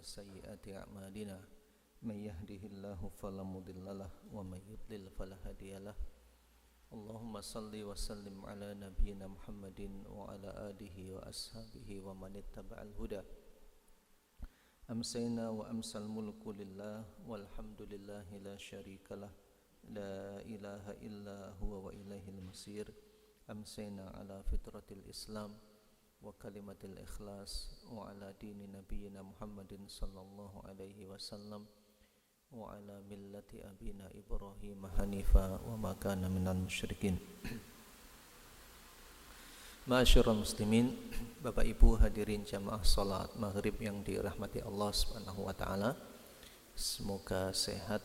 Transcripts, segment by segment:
سيئات أعمالنا من يهده الله فلا مضل له ومن يضلل فلا هادي له اللهم صل وسلم على نبينا محمد وعلى آله وأصحابه ومن اتبع الهدى أمسينا وأمسى الملك لله والحمد لله لا شريك له لا إله إلا هو وإليه المصير أمسينا على فطرة الإسلام وكلمة الإخلاص وعلى دين نبينا محمد صلى الله عليه وسلم وعلى ملة أبينا إبراهيم حنيفا وما كان من المشركين. Ma'asyiral muslimin, Bapak Ibu hadirin jamaah salat maghrib yang dirahmati Allah Subhanahu wa taala. Semoga sehat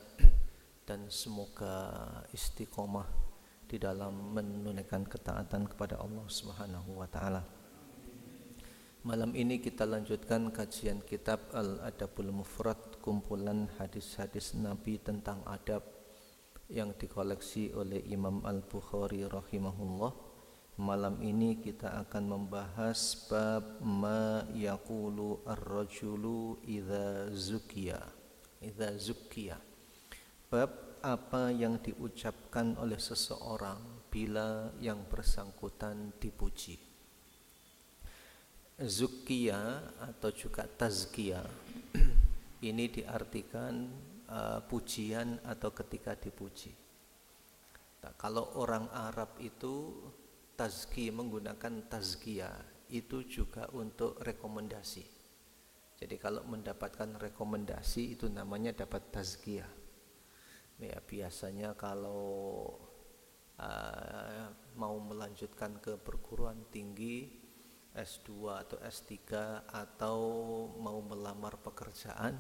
dan semoga istiqomah di dalam menunaikan ketaatan kepada Allah Subhanahu wa taala. Malam ini kita lanjutkan kajian kitab Al-Adabul Mufrad, kumpulan hadis-hadis Nabi tentang adab yang dikoleksi oleh Imam Al-Bukhari rahimahullah. Malam ini kita akan membahas bab ma yaqulu ar-rajulu idza zukiya. Bab apa yang diucapkan oleh seseorang bila yang bersangkutan dipuji. Zukiya atau juga tazkiyah ini diartikan pujian atau ketika dipuji. Nah, kalau orang Arab itu menggunakan tazkiyah itu juga untuk rekomendasi. Jadi kalau mendapatkan rekomendasi itu namanya dapat tazkiyah. Ya, biasanya kalau mau melanjutkan ke perguruan tinggi S2 atau S3 atau mau melamar pekerjaan,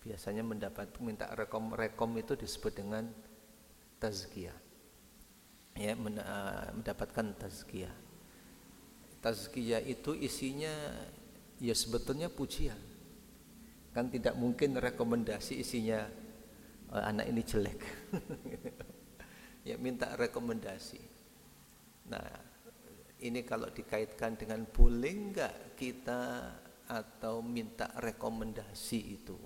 biasanya minta rekom itu disebut dengan tazkiyah. Ya, mendapatkan tazkiyah. Tazkiyah itu isinya ya sebetulnya pujian. Kan tidak mungkin rekomendasi isinya anak ini jelek. Ya, minta rekomendasi. Nah, ini kalau dikaitkan dengan boleh enggak kita atau minta rekomendasi itu.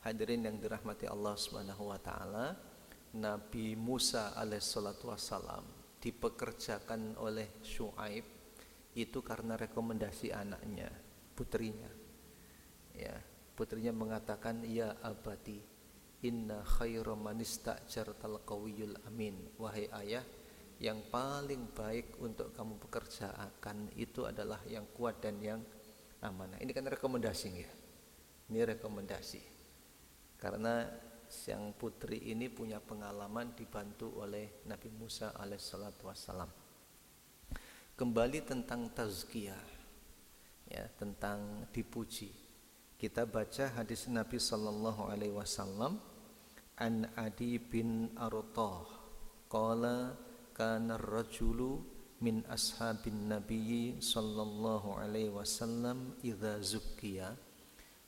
Hadirin yang dirahmati Allah Subhanahu wa taala, Nabi Musa alaihissalatu wassalam dipekerjakan oleh Syuaib itu karena rekomendasi anaknya, putrinya. Ya, putrinya mengatakan, "Ya abati, inna khaira man ista'jartal qawiyul amin." Wahai ayah, yang paling baik untuk kamu pekerjakan itu adalah yang kuat dan yang amanah. Ini kan rekomendasi ya. Ini rekomendasi. Karena sang putri ini punya pengalaman dibantu oleh Nabi Musa alaihissalatu wassalam. Kembali tentang tazkiyah, ya, tentang dipuji. Kita baca hadis Nabi sallallahu alaihi wasallam, an Adi bin Arutah qala kana ar-rajulu min ashabin nabiyyi sallallahu alaihi wasallam idza zukkiya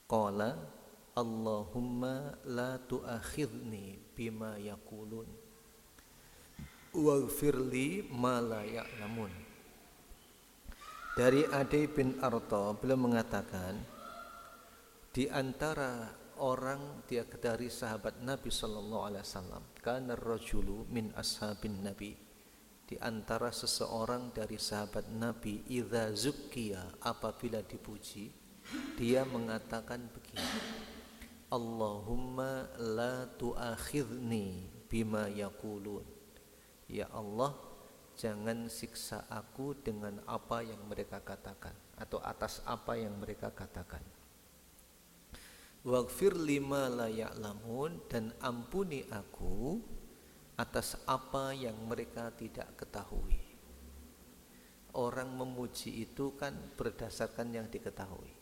qala Allahumma la tu'akhidni bima yaqulun waghfirli ma la ya'lamun. Dari Adi bin Arta beliau mengatakan, di antara orang dari sahabat Nabi sallallahu alaihi wasallam, kana ar-rajulu min ashabin nabi, di antara seseorang dari sahabat Nabi, idza zukkiya, apabila dipuji, dia mengatakan begini, Allahumma la tu'akhidni bima yaqulun. Ya Allah, jangan siksa aku dengan apa yang mereka katakan atau atas apa yang mereka katakan. Waghfir lima la ya'lamun, dan ampuni aku atas apa yang mereka tidak ketahui. Orang memuji itu kan berdasarkan yang diketahui.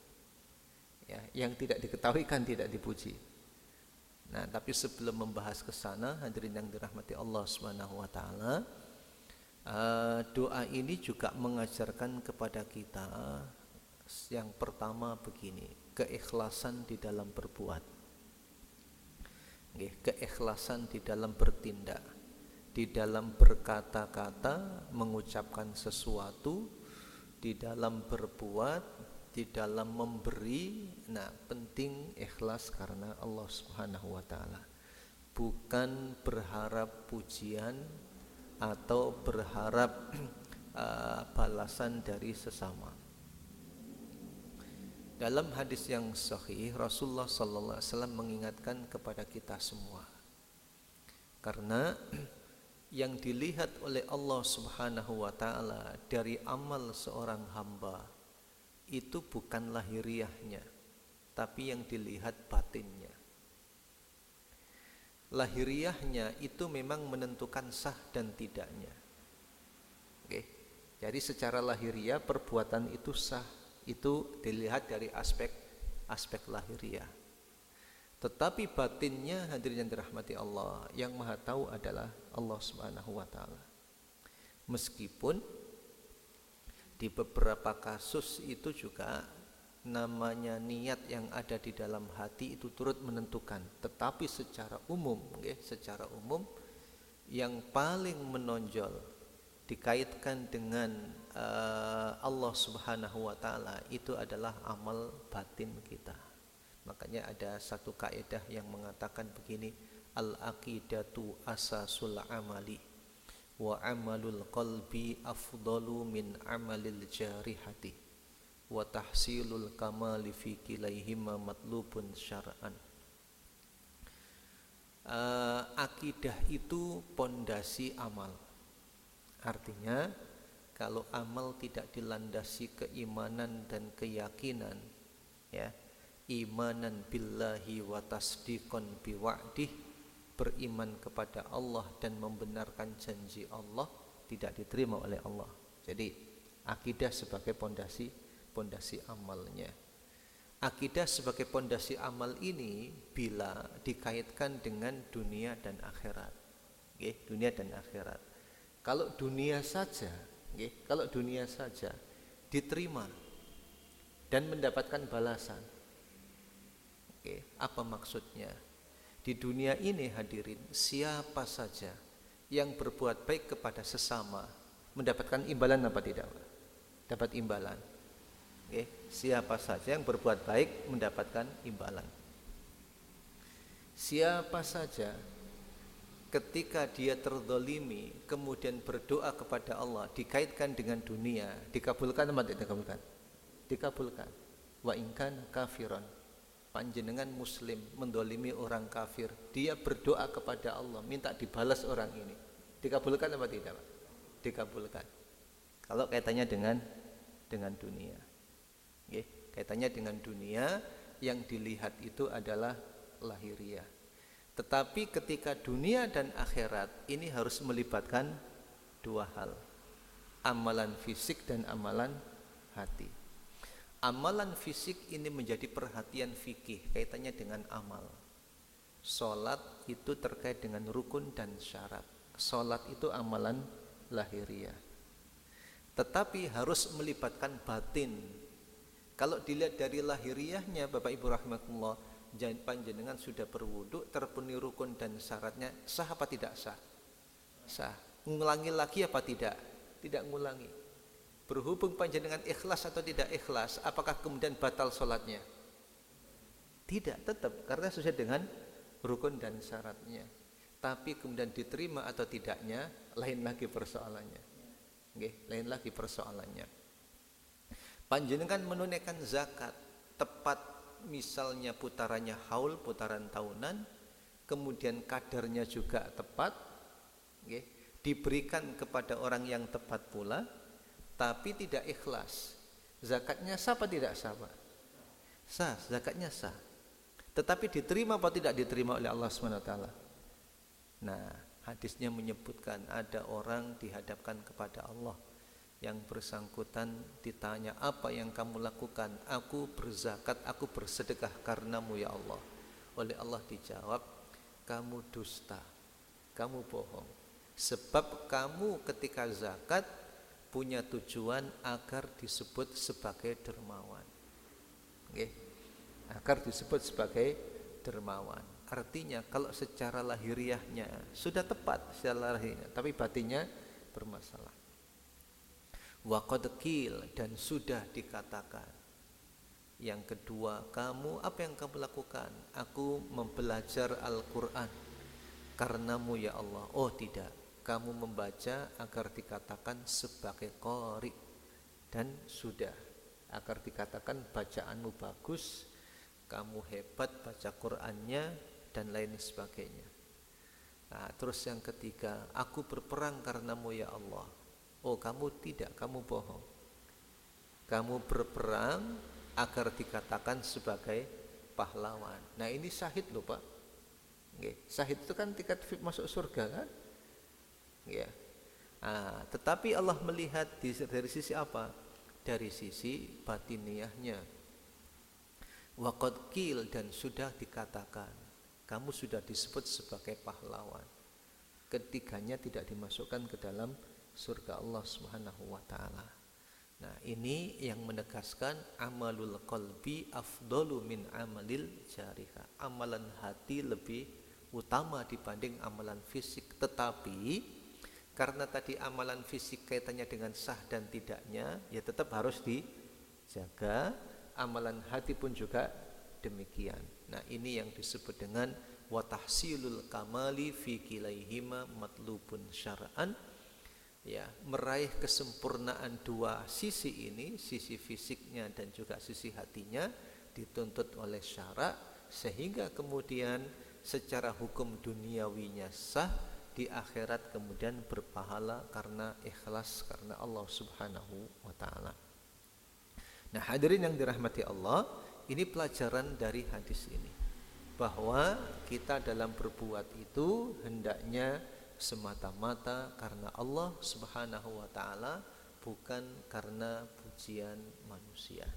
Ya, yang tidak diketahui kan tidak dipuji. Nah, tapi sebelum membahas ke sana, hadirin yang dirahmati Allah Subhanahu wa taala, doa ini juga mengajarkan kepada kita yang pertama begini, keikhlasan di dalam berbuat. Keikhlasan di dalam bertindak, di dalam berkata-kata, mengucapkan sesuatu, di dalam berbuat, di dalam memberi, nah penting ikhlas karena Allah Subhanahu wa taala. Bukan berharap pujian atau berharap balasan dari sesama. Dalam hadis yang sahih, Rasulullah sallallahu alaihi wasallam mengingatkan kepada kita semua. Karena yang dilihat oleh Allah Subhanahu wa taala dari amal seorang hamba itu bukan lahiriahnya, tapi yang dilihat batinnya. Lahiriahnya itu memang menentukan sah dan tidaknya. Oke. Jadi secara lahiriah perbuatan itu sah, itu dilihat dari aspek lahiriah. Tetapi batinnya, hadirin yang dirahmati Allah, yang Maha tahu adalah Allah Subhanahu wa taala. Meskipun di beberapa kasus itu juga namanya niat yang ada di dalam hati itu turut menentukan, tetapi secara umum yang paling menonjol dikaitkan dengan Allah Subhanahu wa taala itu adalah amal batin kita. Makanya ada satu kaidah yang mengatakan begini, al-aqidatu asasul amali wa amalul qalbi afdalu min amalil jarihati wa tahsilul kamali fi kilaihima matlubun syar'an. Akidah itu pondasi amal. Artinya kalau amal tidak dilandasi keimanan dan keyakinan, ya, imanan billahi wa tasdiqan biwa'dih, beriman kepada Allah dan membenarkan janji Allah, tidak diterima oleh Allah. Jadi akidah sebagai pondasi amalnya. Akidah sebagai pondasi amal ini bila dikaitkan dengan dunia dan akhirat. Dunia dan akhirat. Kalau dunia saja diterima dan mendapatkan balasan. Apa maksudnya? Di dunia ini hadirin, siapa saja yang berbuat baik kepada sesama mendapatkan imbalan apa tidak? Dapat imbalan. Siapa saja yang berbuat baik mendapatkan imbalan. Siapa saja ketika dia terzalimi kemudian berdoa kepada Allah dikaitkan dengan dunia, dikabulkan atau tidak dikabulkan? Dikabulkan. Wa in kana kafiran, panjenengan muslim mendolimi orang kafir, dia berdoa kepada Allah minta dibalas orang ini, dikabulkan apa tidak? Dikabulkan. Kalau kaitannya dengan dunia, kaitannya dengan dunia, yang dilihat itu adalah lahiriah. Tetapi ketika dunia dan akhirat ini harus melibatkan dua hal, amalan fisik dan amalan hati. Amalan fisik ini menjadi perhatian fikih, kaitannya dengan amal. Salat itu terkait dengan rukun dan syarat. Salat itu amalan lahiriah. Tetapi harus melibatkan batin. Kalau dilihat dari lahiriahnya, Bapak Ibu rahimakumullah, panjenengan sudah berwudu, terpenuhi rukun dan syaratnya, sah apa tidak sah? Sah. Ngulangi lagi apa tidak? Tidak ngulangi. Berhubung panjenengan ikhlas atau tidak ikhlas, apakah kemudian batal sholatnya? Tidak, tetap, karena sesuai dengan rukun dan syaratnya. Tapi kemudian diterima atau tidaknya, lain lagi persoalannya. Lain lagi persoalannya. Panjenengan menunaikan zakat tepat, misalnya putarannya haul, putaran tahunan, kemudian kadarnya juga tepat, diberikan kepada orang yang tepat pula, tapi tidak ikhlas, zakatnya sah apa tidak sah? Sah, zakatnya sah. Tetapi diterima apa tidak diterima oleh Allah SWT? Nah, hadisnya menyebutkan ada orang dihadapkan kepada Allah, yang bersangkutan ditanya, apa yang kamu lakukan? Aku berzakat, aku bersedekah karenamu ya Allah. Oleh Allah dijawab, kamu dusta, kamu bohong. Sebab kamu ketika zakat punya tujuan agar disebut sebagai dermawan. Agar disebut sebagai dermawan. Artinya kalau secara lahiriahnya sudah tepat secara lahiriahnya, tapi batinnya bermasalah. Wa qad qil, dan sudah dikatakan, Yang kedua, kamu apa yang kamu lakukan? Aku mempelajar Al-Quran karenamu ya Allah. Oh tidak, kamu membaca agar dikatakan sebagai qari, dan sudah, agar dikatakan bacaanmu bagus, kamu hebat baca Qur'annya, dan lain sebagainya. Nah, terus yang ketiga, aku berperang karenamu ya Allah. Oh kamu tidak, kamu bohong. Kamu berperang agar dikatakan sebagai pahlawan. Nah ini syahid loh Pak. Syahid itu kan tiket VIP masuk surga kan? Ya. Nah, tetapi Allah melihat dari sisi apa? Dari sisi batiniahnya. Waqad qil, dan sudah dikatakan kamu sudah disebut sebagai pahlawan. Ketiganya tidak dimasukkan ke dalam surga Allah Subhanahu wa taala. Nah, ini yang menegaskan amalul qalbi afdalu min amalil jariha. Amalan hati lebih utama dibanding amalan fisik. Tetapi karena tadi amalan fisik kaitannya dengan sah dan tidaknya, ya tetap harus dijaga. Amalan hati pun juga demikian. Nah, ini yang disebut dengan wa tahsilul kamali fi kilaihima matlubun syar'an. Ya, meraih kesempurnaan dua sisi ini, sisi fisiknya dan juga sisi hatinya, dituntut oleh syarak, sehingga kemudian secara hukum duniawinya sah, di akhirat kemudian berpahala karena ikhlas karena Allah Subhanahu wa taala. Nah, hadirin yang dirahmati Allah, ini pelajaran dari hadis ini, bahwa kita dalam berbuat itu hendaknya semata-mata karena Allah Subhanahu wa taala, bukan karena pujian manusia.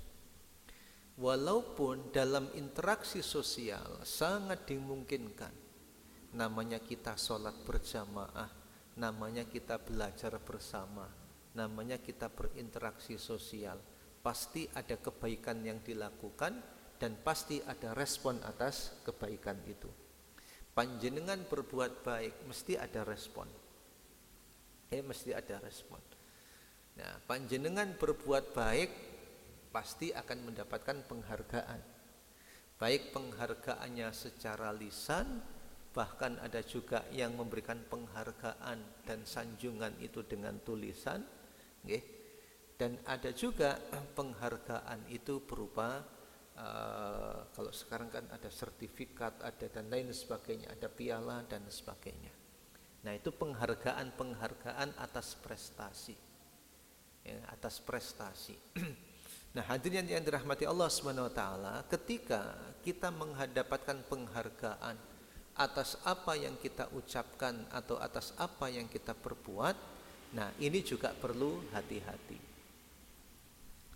Walaupun dalam interaksi sosial sangat dimungkinkan, namanya kita sholat berjamaah, namanya kita belajar bersama, namanya kita berinteraksi sosial, pasti ada kebaikan yang dilakukan dan pasti ada respon atas kebaikan itu. Panjenengan berbuat baik, mesti ada respon. Mesti ada respon. Nah, panjenengan berbuat baik pasti akan mendapatkan penghargaan. Baik penghargaannya secara lisan, bahkan ada juga yang memberikan penghargaan dan sanjungan itu dengan tulisan, dan ada juga penghargaan itu berupa kalau sekarang kan ada sertifikat, ada dan lain sebagainya, ada piala dan sebagainya. Nah, itu penghargaan atas prestasi, atas prestasi. Nah, hadirin yang dirahmati Allah Subhanahu wa taala, ketika kita mendapatkan penghargaan atas apa yang kita ucapkan atau atas apa yang kita perbuat, nah ini juga perlu hati-hati.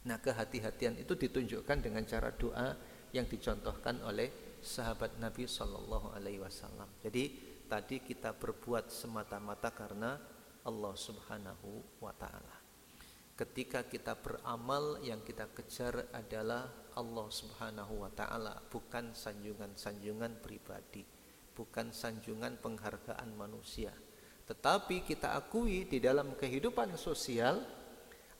Nah, kehati-hatian itu ditunjukkan dengan cara doa yang dicontohkan oleh sahabat Nabi Shallallahu Alaihi Wasallam. Jadi tadi kita berbuat semata-mata karena Allah Subhanahu Wa Taala. Ketika kita beramal, yang kita kejar adalah Allah Subhanahu Wa Taala, bukan sanjungan-sanjungan pribadi, bukan sanjungan penghargaan manusia. Tetapi kita akui di dalam kehidupan sosial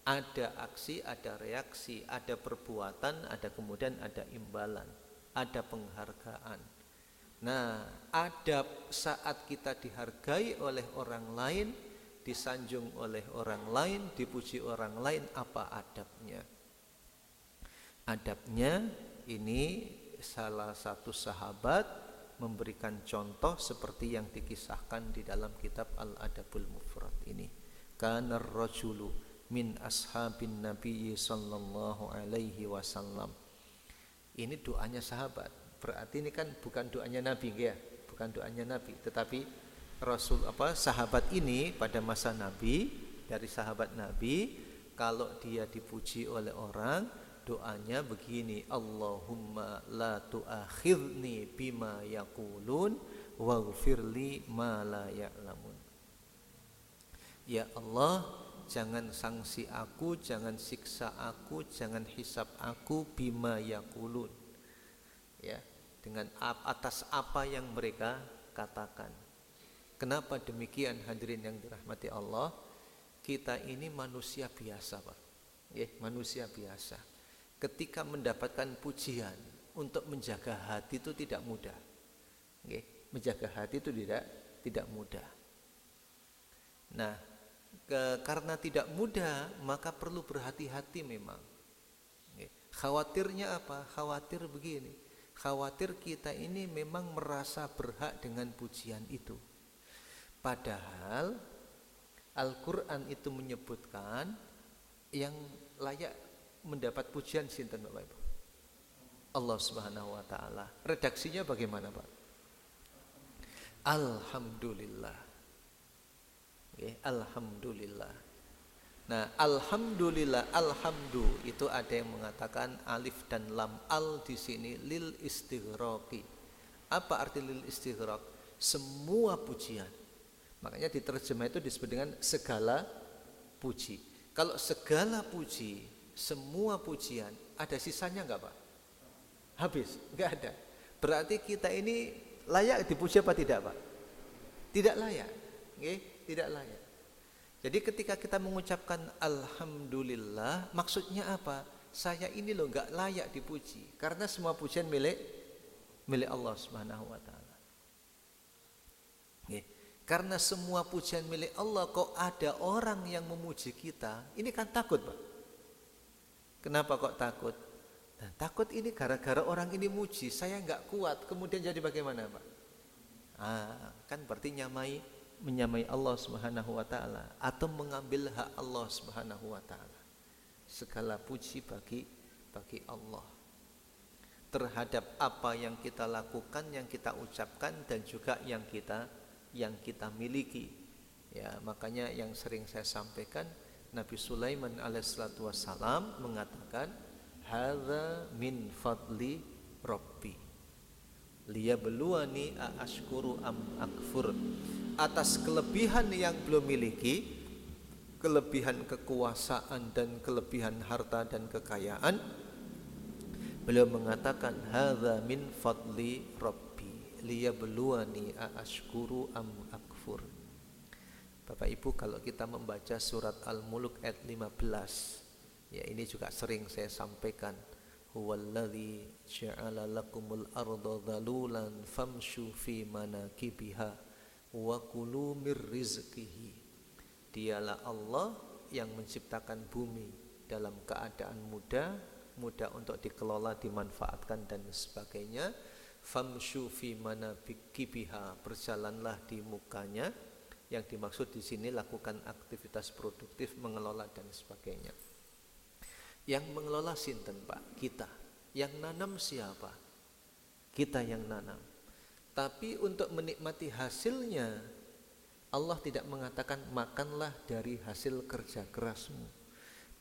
ada aksi, ada reaksi, ada perbuatan, ada kemudian ada imbalan, ada penghargaan. Nah, adab saat kita dihargai oleh orang lain, disanjung oleh orang lain, dipuji orang lain, apa adabnya? Adabnya ini salah satu sahabat memberikan contoh seperti yang dikisahkan di dalam kitab Al-Adabul Mufrad ini. Kana ar-rajulu min ashabin Nabi sallallahu alaihi wasallam. Ini doanya sahabat. Berarti ini kan bukan doanya Nabi, ya, bukan doanya Nabi, tetapi sahabat ini pada masa Nabi, dari sahabat Nabi, kalau dia dipuji oleh orang, doanya begini, Allahumma la tu'akhidni bima yaqulun waghfirli ma la ya'lamun. Ya Allah, jangan sanksi aku, jangan siksa aku, jangan hisab aku bima yaqulun, ya, dengan atas apa yang mereka katakan. Kenapa demikian, hadirin yang dirahmati Allah? Kita ini manusia biasa, Pak. Manusia biasa. ketika mendapatkan pujian, untuk menjaga hati itu tidak mudah. Menjaga hati itu tidak mudah. Nah, karena tidak mudah, maka perlu berhati-hati memang. Khawatirnya apa? Khawatir begini. Khawatir kita ini memang merasa berhak dengan pujian itu. Padahal Al-Quran itu menyebutkan yang layak mendapat pujian sinten Bapak Ibu? Allah Subhanahu wa taala. Redaksinya bagaimana, Pak? Alhamdulillah. Alhamdulillah. Nah, alhamdulillah, alhamdu itu ada yang mengatakan alif dan lam al di sini lil istighraqi. Apa arti lil istighraq? Semua pujian. Makanya diterjemah itu disebut dengan segala puji. Kalau segala puji, semua pujian, ada sisanya enggak, Pak? Habis, enggak ada. Berarti kita ini layak dipuji apa tidak, Pak? Tidak layak. Tidak layak. Jadi ketika kita mengucapkan alhamdulillah, maksudnya apa? Saya ini loh enggak layak dipuji, karena semua pujian milik Allah Subhanahu wa taala. Karena semua pujian milik Allah, kok ada orang yang memuji kita, ini kan takut, Pak. Kenapa kok takut? Nah, takut ini gara-gara orang ini muji, saya enggak kuat, kemudian jadi bagaimana, Pak? Kan berarti menyamai Allah Subhanahu wa taala atau mengambil hak Allah Subhanahu wa taala. Segala puji bagi Allah terhadap apa yang kita lakukan, yang kita ucapkan, dan juga yang kita miliki. Ya, makanya yang sering saya sampaikan, Nabi Sulaiman alaihissalatu wassalam mengatakan, hadza min fadli rabbi liyabluwani aashkuru am akfur. Atas kelebihan yang belum miliki, kelebihan kekuasaan dan kelebihan harta dan kekayaan, beliau mengatakan hadza min fadli rabbi liyabluwani aashkuru am akfur. Bapak Ibu, kalau kita membaca surat Al-Mulk ayat 15, ya ini juga sering saya sampaikan, huwallazi ja'ala lakumul arda dhalulan famshu fi manakibiha wa kulu mir rizqihi. Dialah Allah yang menciptakan bumi dalam keadaan mudah untuk dikelola, dimanfaatkan dan sebagainya. Famshu fi manakibiha, berjalanlah di mukanya. Yang dimaksud di sini lakukan aktivitas produktif, mengelola dan sebagainya. Yang mengelola sinten, Pak? Kita. Yang nanam siapa? Kita yang nanam. Tapi untuk menikmati hasilnya, Allah tidak mengatakan makanlah dari hasil kerja kerasmu,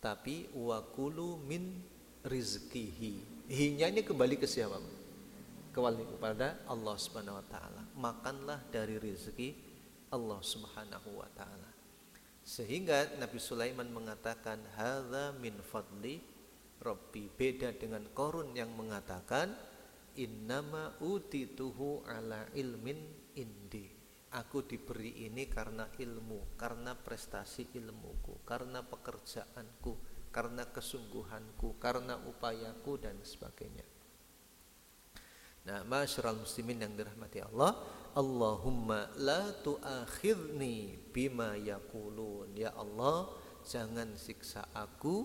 tapi wakulu min rizkihi. Hinya ini kembali ke siapa? Kembali kepada Allah Subhanahu wa taala. Makanlah dari rezeki Allah Subhanahu wa taala. Sehingga Nabi Sulaiman mengatakan hadza min fadli rabbi, beda dengan Qarun yang mengatakan innama utituhu ala ilmin indi. Aku diberi ini karena ilmu, karena prestasi ilmuku, karena pekerjaanku, karena kesungguhanku, karena upayaku dan sebagainya. Nah, masyarul muslimin yang dirahmati Allah, Allahumma la tu'akhidni bima yaqulun. Ya Allah, jangan siksa aku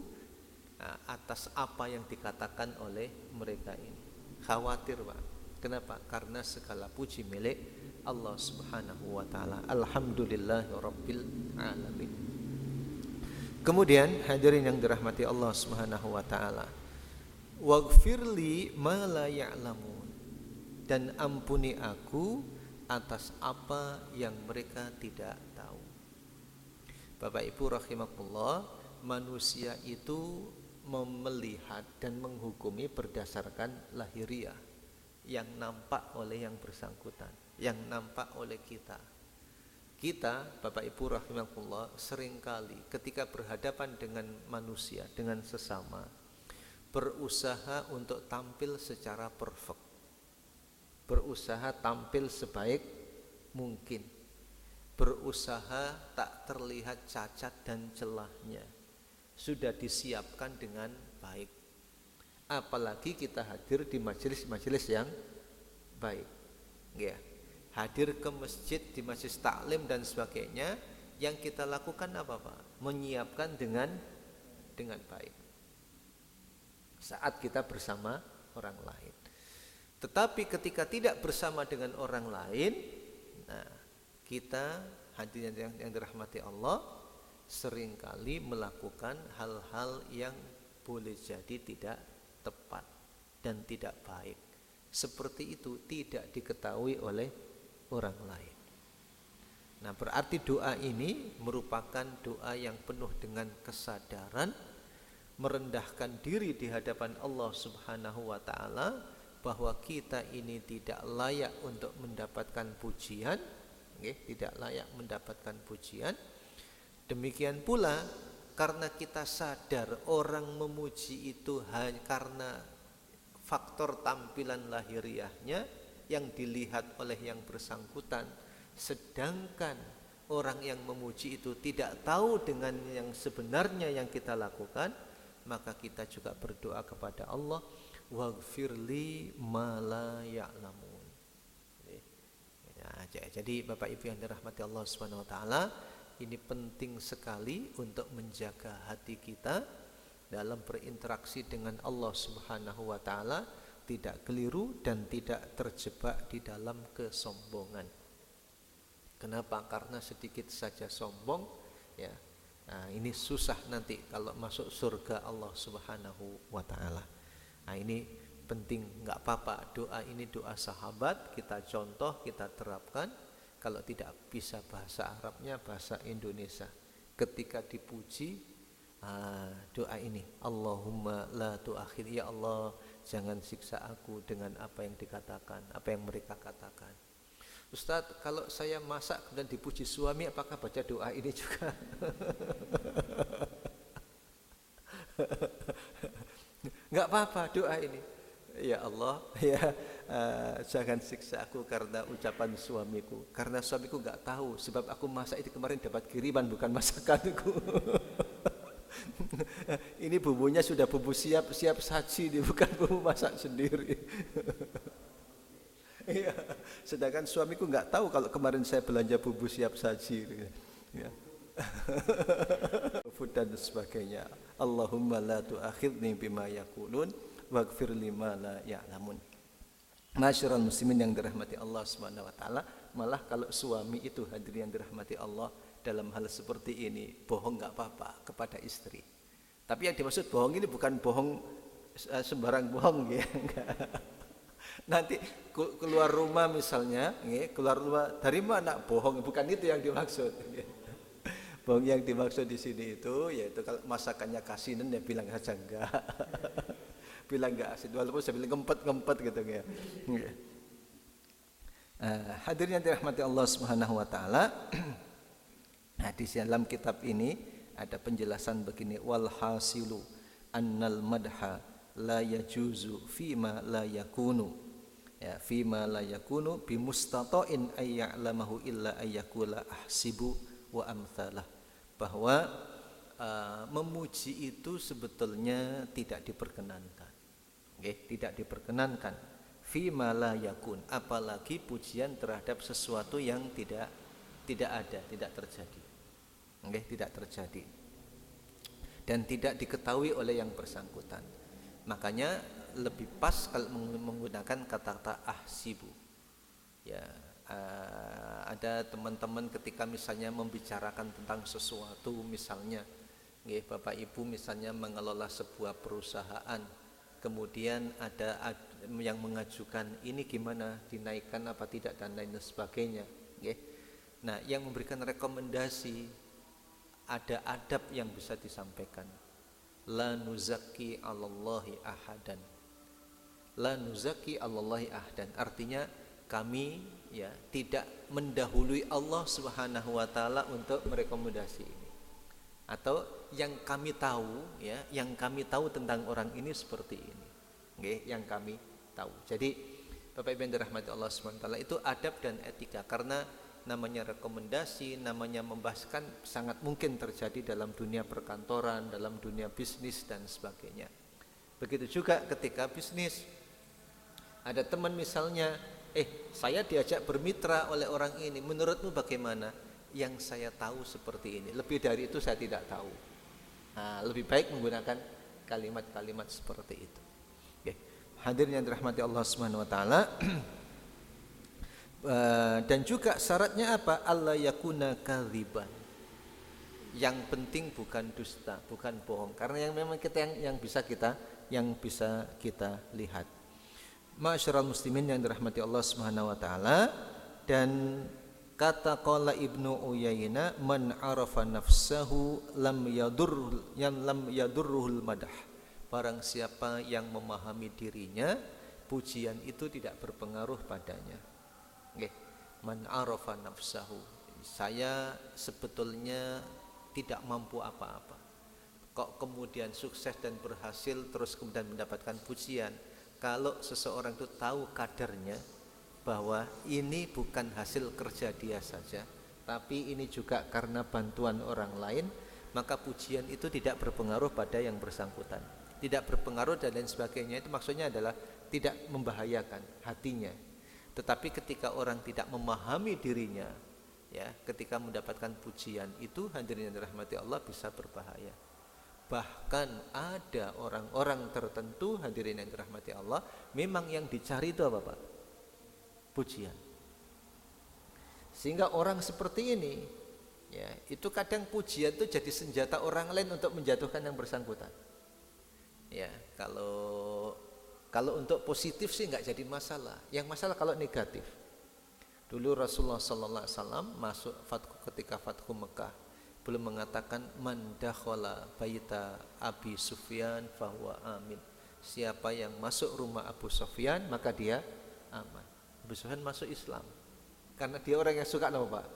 atas apa yang dikatakan oleh mereka ini. Khawatir, Pak. Kenapa? Karena segala puji milik Allah Subhanahu wa taala. Alhamdulillahirabbil alamin. Kemudian hadirin yang dirahmati Allah Subhanahu wa taala, waghfirli ma la ya'lamun, dan ampuni aku atas apa yang mereka tidak tahu. Bapak Ibu rahimakumullah, manusia itu melihat dan menghukumi berdasarkan lahiriah, yang nampak oleh yang bersangkutan, yang nampak oleh kita. Kita, Bapak Ibu rahimakumullah, seringkali ketika berhadapan dengan manusia, dengan sesama, berusaha untuk tampil secara perfect, berusaha tampil sebaik mungkin, berusaha tak terlihat cacat dan celahnya, sudah disiapkan dengan baik. apalagi kita hadir di majelis-majelis yang baik. Ya. Hadir ke masjid, di majelis taklim dan sebagainya, yang kita lakukan apa Pak? Menyiapkan dengan baik saat kita bersama orang lain. Tetapi ketika tidak bersama dengan orang lain, nah, kita hadirin yang dirahmati Allah seringkali melakukan hal-hal yang boleh jadi tidak tepat dan tidak baik. Seperti itu tidak diketahui oleh orang lain. Nah, berarti doa ini merupakan doa yang penuh dengan kesadaran, merendahkan diri di hadapan Allah Subhanahu wa taala bahwa kita ini tidak layak untuk mendapatkan pujian, tidak layak mendapatkan pujian. Demikian pula karena kita sadar orang memuji itu hanya karena faktor tampilan lahiriahnya yang dilihat oleh yang bersangkutan, sedangkan orang yang memuji itu tidak tahu dengan yang sebenarnya yang kita lakukan, maka kita juga berdoa kepada Allah, waghfirli ma la ya'lamun. Ya, jadi Bapak Ibu yang dirahmati Allah Subhanahu wa taala, ini penting sekali untuk menjaga hati kita dalam berinteraksi dengan Allah Subhanahu wa taala, tidak keliru dan tidak terjebak di dalam kesombongan. Kenapa? Karena sedikit saja sombong, ya. Nah, ini susah nanti kalau masuk surga Allah Subhanahu wa taala. Nah, ini penting, enggak apa-apa. Doa ini doa sahabat, kita contoh, kita terapkan. Kalau tidak bisa bahasa Arabnya, bahasa Indonesia. Ketika dipuji, doa ini, Allahumma la tu'akhir, ya Allah, jangan siksa aku dengan apa yang dikatakan, apa yang mereka katakan. Ustadz, kalau saya masak dan dipuji suami, apakah baca doa ini juga? Enggak apa-apa doa ini. Ya Allah, ya jangan siksa aku karena ucapan suamiku, karena suamiku enggak tahu sebab aku masak itu kemarin dapat kiriman bukan masakanku. Ini bumbunya sudah bumbu siap saji, bukan bumbu masak sendiri. Ya, sedangkan suamiku nggak tahu kalau kemarin saya belanja bumbu siap saji, ya. Dan sebagainya. Allahumma la tu'akhidni bima yaqulun waghfir lima la ya'lamun. Masyarul muslimin yang dirahmati Allah Subhanahu wa taala, malah kalau suami itu hadirin yang dirahmati Allah dalam hal seperti ini, bohong nggak apa-apa kepada istri. Tapi yang dimaksud bohong ini bukan bohong sembarang bohong, ya. Nanti keluar rumah misalnya, keluar rumah dari mana bohong, bukan itu yang dimaksud. Bohong yang dimaksud di sini itu yaitu kalau masakannya kasinan ya bilang saja enggak. Bilang enggak asin, walaupun saya bilang ngempet gitu ya. Hadirin yang dirahmati Allah Subhanahu wa taala. Nah, di dalam kitab ini ada penjelasan begini, wal hasilu annal madha la yajuzu fima la yakunu. Ya, fima la yakunu bi mustata'in ay ya'lamahu illa ay yaqula ahsibu wa amthalah. Bahwa memuji itu sebetulnya tidak diperkenankan. Tidak diperkenankan fima la yakun, apalagi pujian terhadap sesuatu yang tidak ada, tidak terjadi. Tidak terjadi. Dan tidak diketahui oleh yang bersangkutan. Makanya lebih pas kalau menggunakan kata-kata ahsibu. Ya, ada teman-teman ketika misalnya membicarakan tentang sesuatu, misalnya, Bapak Ibu misalnya mengelola sebuah perusahaan, kemudian ada yang mengajukan ini gimana, dinaikkan apa tidak dan lain sebagainya. Nah, yang memberikan rekomendasi ada adab yang bisa disampaikan. La nuzaki 'alallahi ahadan. La nuzaki 'alallahi ahadan. Artinya kami ya tidak mendahului Allah Subhanahu wa taala untuk merekomendasi ini. Atau yang kami tahu ya, yang kami tahu tentang orang ini seperti ini. Yang kami tahu. Jadi Bapak Ibu yang dirahmati Allah Subhanahu wa taala, itu adab dan etika, karena namanya rekomendasi, namanya membahaskan sangat mungkin terjadi dalam dunia perkantoran, dalam dunia bisnis dan sebagainya. Begitu juga ketika bisnis. Ada teman misalnya, saya diajak bermitra oleh orang ini, menurutmu bagaimana? Yang saya tahu seperti ini, lebih dari itu saya tidak tahu. Nah, lebih baik menggunakan kalimat-kalimat seperti itu. Oke. Hadirin yang dirahmati Allah Subhanahu wa taala. Dan juga syaratnya apa? Allah yakuna kadziban. Yang penting bukan dusta, bukan bohong. Karena yang memang kita yang bisa kita lihat. Ma'asyiral muslimin yang dirahmati Allah Subhanahu wa taala, dan kata qala Ibnu Uyainah, man arafa nafsahu lam yadurruhul madah. Barang siapa yang memahami dirinya, pujian itu tidak berpengaruh padanya. Nggih. Man arafa nafsahu. Saya sebetulnya tidak mampu apa-apa. Kok kemudian sukses dan berhasil terus kemudian mendapatkan pujian? Kalau seseorang itu tahu kadarnya, bahwa ini bukan hasil kerja dia saja, tapi ini juga karena bantuan orang lain, maka pujian itu tidak berpengaruh pada yang bersangkutan, tidak berpengaruh dan lain sebagainya. Itu maksudnya adalah tidak membahayakan hatinya. Tetapi ketika orang tidak memahami dirinya, ya, ketika mendapatkan pujian itu, hadirin yang dirahmati Allah, bisa berbahaya. Bahkan ada orang-orang tertentu, hadirin yang dirahmati Allah, memang yang dicari itu apa, Pak? Pujian. Sehingga orang seperti ini, ya, itu kadang pujian itu jadi senjata orang lain untuk menjatuhkan yang bersangkutan. Ya, kalau untuk positif sih nggak jadi masalah. Yang masalah kalau negatif. Dulu Rasulullah sallallahu alaihi wasallam masuk ketika Fathu Mekah, belum mengatakan man dakhala baita Abi Sufyan fahuwa amin. Siapa yang masuk rumah Abu Sufyan maka dia aman. Abu Sufyan masuk Islam karena dia orang yang suka apa, Pak?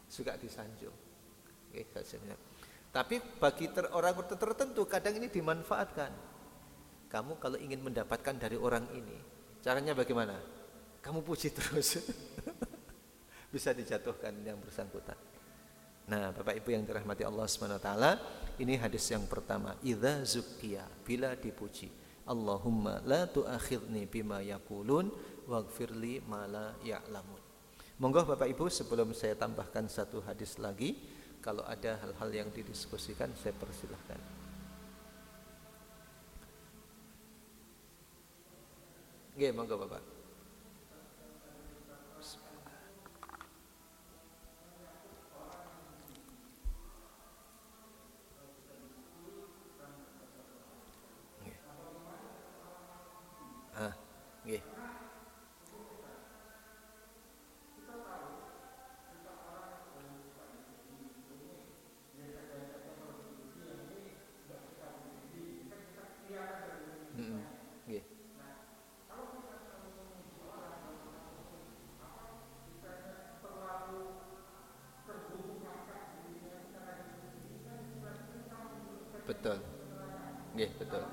Suka disanjung. Tapi bagi orang tertentu kadang ini dimanfaatkan. Kamu kalau ingin mendapatkan dari orang ini, caranya bagaimana? Kamu puji terus. Bisa dijatuhkan yang bersangkutan. Nah, Bapak Ibu yang dirahmati Allah Subhanahu wa taala, ini hadis yang pertama, idza zukkiya, bila dipuji. Allahumma la tu'akhidni bima yaqulun waghfirli ma la ya'lamun. Monggo Bapak Ibu, sebelum saya tambahkan satu hadis lagi, kalau ada hal-hal yang didiskusikan saya persilahkan. Nggih, monggo Bapak. Nggih. Nggih. Betul. Nggih, betul.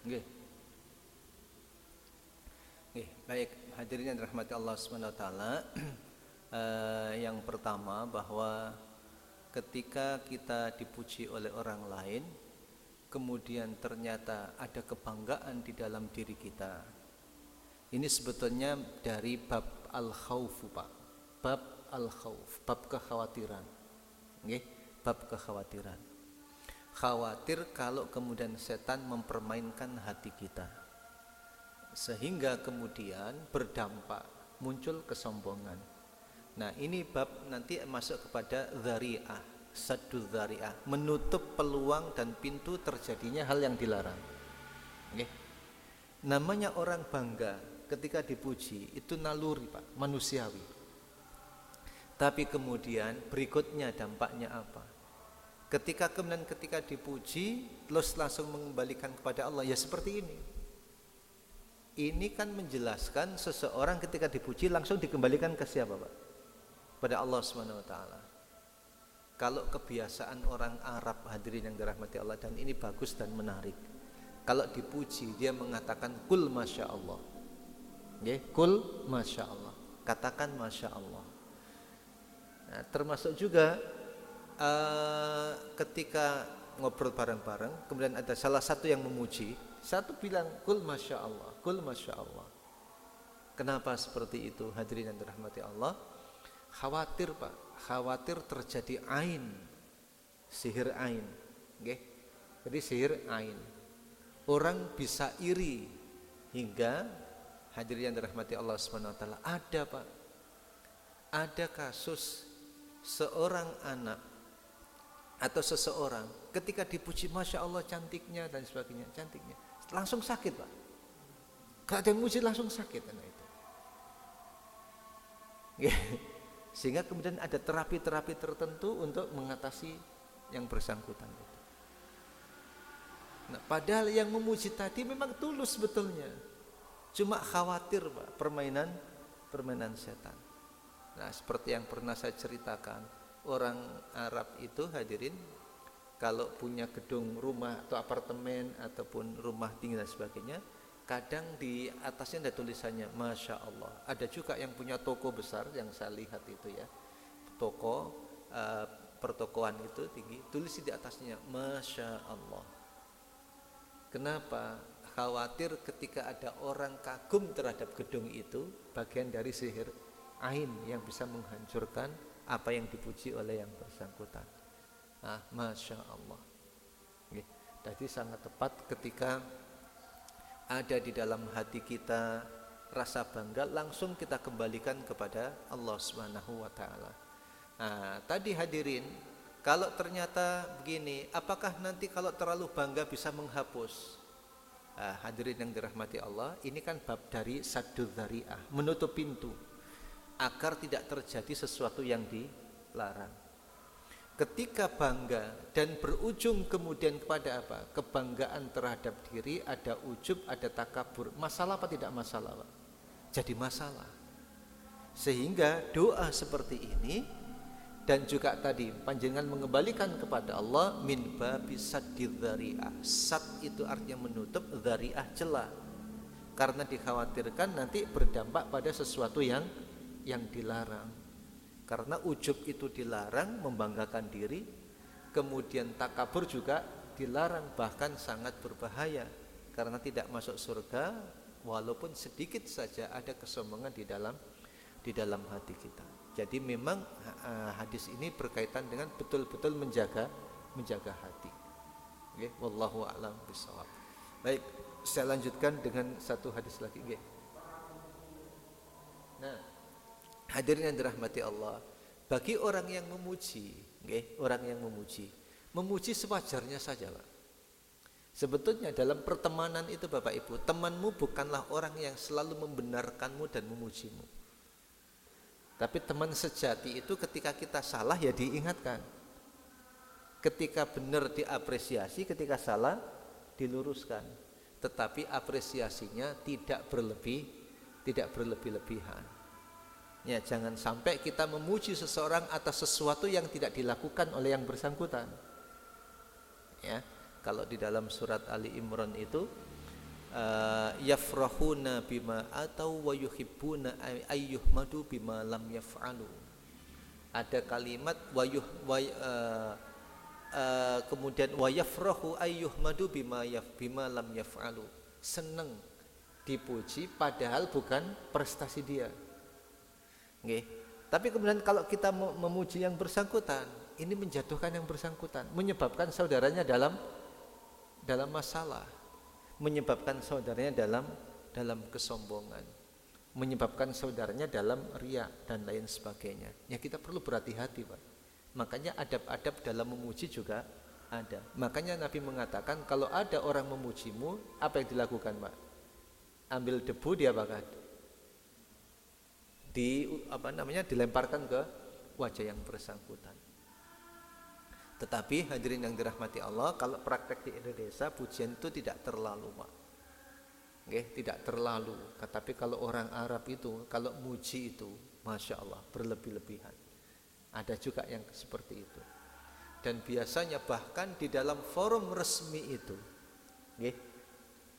Nggih. Nggih, baik hadirin yang dirahmati Allah Subhanahu wa taala. Yang pertama bahwa ketika kita dipuji oleh orang lain, kemudian ternyata ada kebanggaan di dalam diri kita. Ini sebetulnya dari bab al-khawf, Pak. Bab al-khawf, bab kekhawatiran. Nggih, bab kekhawatiran. Khawatir kalau kemudian setan mempermainkan hati kita, sehingga kemudian berdampak muncul kesombongan. Nah, ini bab nanti masuk kepada dzari'ah, saddu dzari'ah, menutup peluang dan pintu terjadinya hal yang dilarang. Nggih. Namanya orang bangga ketika dipuji itu naluri, Pak, manusiawi. Tapi kemudian berikutnya dampaknya apa? Ketika dipuji terus langsung mengembalikan kepada Allah, ya seperti ini. Ini kan menjelaskan seseorang ketika dipuji langsung dikembalikan ke siapa, Pak? Pada Allah Subhanahu wa taala. Kalau kebiasaan orang Arab, hadirin yang dirahmati Allah, dan ini bagus dan menarik. Kalau dipuji dia mengatakan kul masya Allah. Ya, kul masya Allah. Katakan masya Allah. Nah, termasuk juga ketika ngobrol bareng-bareng, kemudian ada salah satu yang memuji, satu bilang kul masya Allah, kul masya Allah. Kenapa seperti itu, hadirin yang dirahmati Allah? Khawatir, Pak, khawatir terjadi ain, sihir ain, okay? Jadi sihir ain, orang bisa iri hingga, hadirin yang dirahmati Allah Subhanahu wa taala, ada, Pak, ada kasus seorang anak atau seseorang ketika dipuji masya Allah cantiknya dan sebagainya, cantiknya, langsung sakit, Pak. Kalau ada yang muji langsung sakit anak itu. Sehingga kemudian ada terapi-terapi tertentu untuk mengatasi yang bersangkutan itu. Nah, padahal yang memuji tadi memang tulus sebetulnya, cuma khawatir, Pak, permainan setan. Nah, seperti yang pernah saya ceritakan, orang Arab itu, hadirin, kalau punya gedung rumah atau apartemen ataupun rumah tinggi dan sebagainya, kadang di atasnya ada tulisannya masya Allah. Ada juga yang punya toko besar yang saya lihat itu ya, toko pertokoan itu tinggi, tulis di atasnya masya Allah. Kenapa? Khawatir ketika ada orang kagum terhadap gedung itu, bagian dari sihir ain yang bisa menghancurkan apa yang dipuji oleh yang bersangkutan. Ah, masya Allah. Jadi sangat tepat ketika ada di dalam hati kita rasa bangga, langsung kita kembalikan kepada Allah Subhanahu wa taala. Nah, tadi hadirin, kalau ternyata begini, apakah nanti kalau terlalu bangga bisa menghapus? Nah, hadirin yang dirahmati Allah, ini kan bab dari saddu dzari'ah, menutup pintu agar tidak terjadi sesuatu yang dilarang. Ketika bangga dan berujung kemudian kepada apa? Kebanggaan terhadap diri, ada ujub, ada takabur. Masalah apa tidak masalah, Pak? Jadi masalah. Sehingga doa seperti ini dan juga tadi panjenengan mengembalikan kepada Allah min babi saddid dzari'ah. Sad itu artinya menutup, dzari'ah celah. Karena dikhawatirkan nanti berdampak pada sesuatu yang dilarang. Karena ujub itu dilarang, membanggakan diri, kemudian takabur juga dilarang, bahkan sangat berbahaya karena tidak masuk surga walaupun sedikit saja ada kesombongan di dalam hati kita. Jadi memang hadis ini berkaitan dengan betul-betul menjaga hati. Okay? Wallahu a'lam bishawab. Baik, saya lanjutkan dengan satu hadis lagi. Okay? Nah, hadirin yang dirahmati Allah, bagi orang yang memuji, orang yang memuji sewajarnya saja, Pak. Sebetulnya dalam pertemanan itu, Bapak Ibu, temanmu bukanlah orang yang selalu membenarkanmu dan memujimu. Tapi teman sejati itu ketika kita salah ya diingatkan. Ketika benar diapresiasi, ketika salah diluruskan. Tetapi apresiasinya tidak berlebih-lebihan. Ya, jangan sampai kita memuji seseorang atas sesuatu yang tidak dilakukan oleh yang bersangkutan. Ya, kalau di dalam surat Ali Imran itu yafrahuna bima atau wa yuhibbuna ayyuhmadu bima lam yaf'alu. Ada kalimat kemudian wa yafrahu ayyuhmadu bima lam yaf'alu. Seneng dipuji padahal bukan prestasi dia. Nggih. Tapi kemudian kalau kita memuji yang bersangkutan, ini menjatuhkan yang bersangkutan, menyebabkan saudaranya dalam masalah, menyebabkan saudaranya dalam kesombongan, menyebabkan saudaranya dalam riya dan lain sebagainya. Ya kita perlu berhati-hati, Pak. Makanya adab-adab dalam memuji juga ada. Makanya Nabi mengatakan kalau ada orang memujimu, apa yang dilakukan, Pak? Ambil debu diapakan? Dilemparkan ke wajah yang bersangkutan. Tetapi hadirin yang dirahmati Allah, kalau praktek di Indonesia pujian itu tidak terlalu, Pak. Tidak terlalu. Tetapi kalau orang Arab itu kalau muji itu, masya Allah, berlebih-lebihan. Ada juga yang seperti itu. Dan biasanya bahkan di dalam forum resmi itu,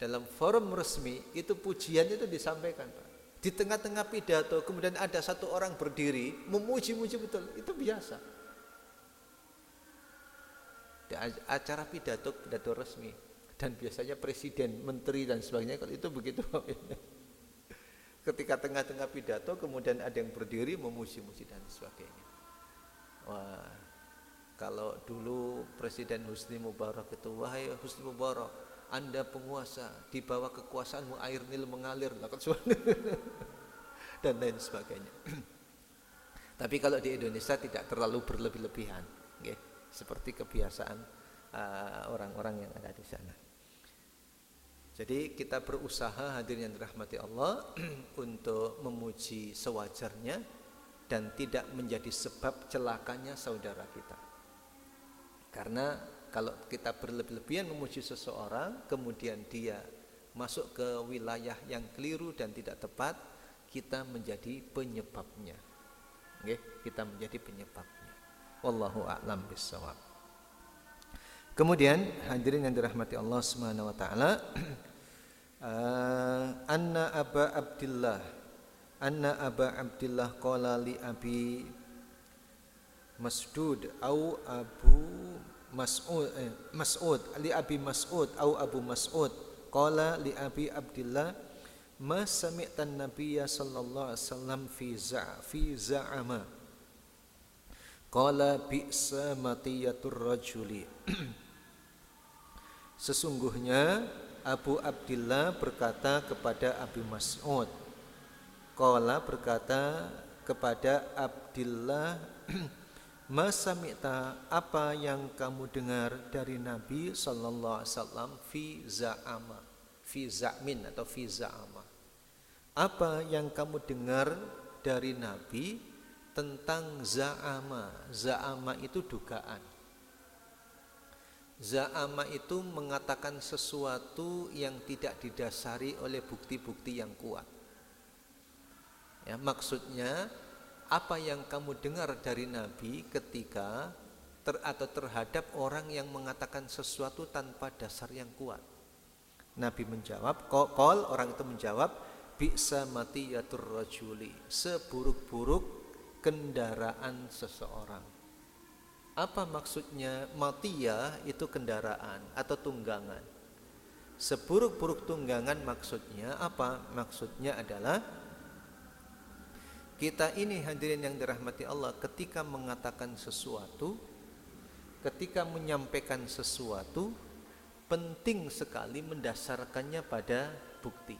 dalam forum resmi itu pujian itu disampaikan, Pak. Di tengah-tengah pidato kemudian ada satu orang berdiri memuji-muji betul, itu biasa. Di acara pidato resmi, dan biasanya presiden, menteri dan sebagainya kalau itu begitu. Ketika tengah-tengah pidato kemudian ada yang berdiri memuji-muji dan sebagainya. Wah, kalau dulu Presiden Husni Mubarak itu, wahai Husni Mubarak, Anda penguasa, di bawah kekuasaanmu air Nil mengalir, dan lain sebagainya. Tapi kalau di Indonesia tidak terlalu berlebih-lebihan, seperti kebiasaan orang-orang yang ada di sana. Jadi kita berusaha, hadirin yang dirahmati Allah, untuk memuji sewajarnya dan tidak menjadi sebab celakanya saudara kita. Karena kalau kita berlebih-lebihan memuji seseorang, kemudian dia masuk ke wilayah yang keliru dan tidak tepat, kita menjadi penyebabnya. Kita menjadi penyebabnya. Wallahu a'lam bissawab. Kemudian hadirin yang dirahmati Allah Subhanahu wa taala, anna Aba Abdillah qala li Abi Mas'ud au Abu Mas'ud li Abi Mas'ud au Abu Mas'ud qala li Abi Abdillah ma sami'tan nabiyya sallallahu alaihi wasallam fi za'ama qala bi'sa matiyatur rajuli. Sesungguhnya Abu Abdillah berkata kepada Abi Mas'ud, qala berkata kepada Abdillah, ma sami'ta, apa yang kamu dengar dari Nabi sallallahu alaihi wasallam fi za'ama, fi za'min atau fi za'ama. Apa yang kamu dengar dari Nabi tentang za'ama. Za'ama itu dugaan. Za'ama itu mengatakan sesuatu yang tidak didasari oleh bukti-bukti yang kuat. Ya, maksudnya apa yang kamu dengar dari Nabi ketika atau terhadap orang yang mengatakan sesuatu tanpa dasar yang kuat. Nabi menjawab, qol, orang itu menjawab, bi'sa matiyatur rajuli, seburuk-buruk kendaraan seseorang. Apa maksudnya? Matiyah itu kendaraan atau tunggangan. Seburuk-buruk tunggangan maksudnya apa? Maksudnya adalah kita ini, hadirin yang dirahmati Allah, ketika mengatakan sesuatu, ketika menyampaikan sesuatu, penting sekali mendasarkannya pada bukti.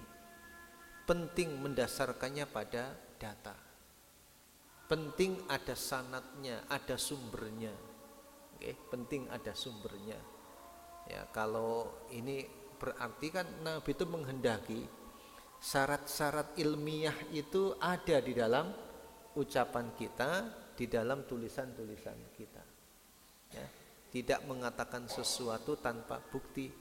Penting mendasarkannya pada data. Penting ada sanadnya, ada sumbernya. Penting ada sumbernya. Ya, kalau ini berarti kan Nabi itu menghendaki syarat-syarat ilmiah itu ada di dalam ucapan kita, di dalam tulisan-tulisan kita. Ya, tidak mengatakan sesuatu tanpa bukti.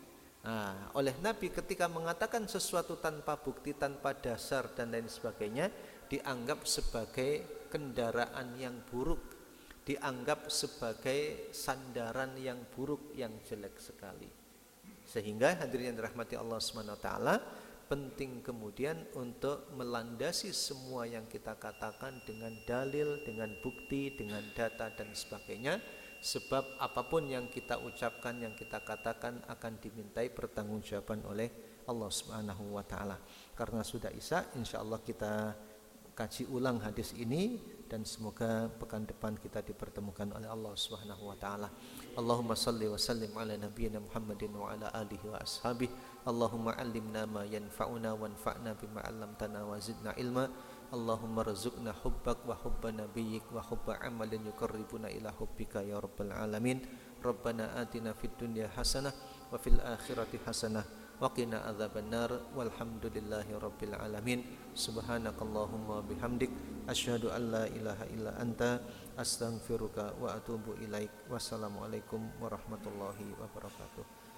Nah, oleh Nabi ketika mengatakan sesuatu tanpa bukti, tanpa dasar dan lain sebagainya, dianggap sebagai kendaraan yang buruk, dianggap sebagai sandaran yang buruk, yang jelek sekali. Sehingga hadirin yang dirahmati Allah Subhanahu wa taala, penting kemudian untuk melandasi semua yang kita katakan dengan dalil, dengan bukti, dengan data dan sebagainya. Sebab apapun yang kita ucapkan, yang kita katakan akan dimintai pertanggungjawaban oleh Allah Subhanahu wa taala. Karena sudah Isya, insyaallah kita kaji ulang hadis ini dan semoga pekan depan kita dipertemukan oleh Allah Subhanahu wa taala. Allahumma salli wa sallim ala nabiyyina Muhammadin wa ala alihi wa ashabihi. Allahumma 'allimna ma yanfa'una wanfa'na bima 'allamtana wa zidna ilma. Allahumma rzuqna hubbak wa hubba nabiyyik wa hubba 'amalin yuqarribuna ila hubbika ya rabbal alamin. Rabbana atina fid dunya hasanah wa fil akhirati hasanah wa qina adzabannar walhamdulillahi rabbil alamin. Subhanakallahumma bihamdik asyhadu an la ilaha illa anta astaghfiruka wa atubu ilaik. Wassalamualaikum warahmatullahi wabarakatuh.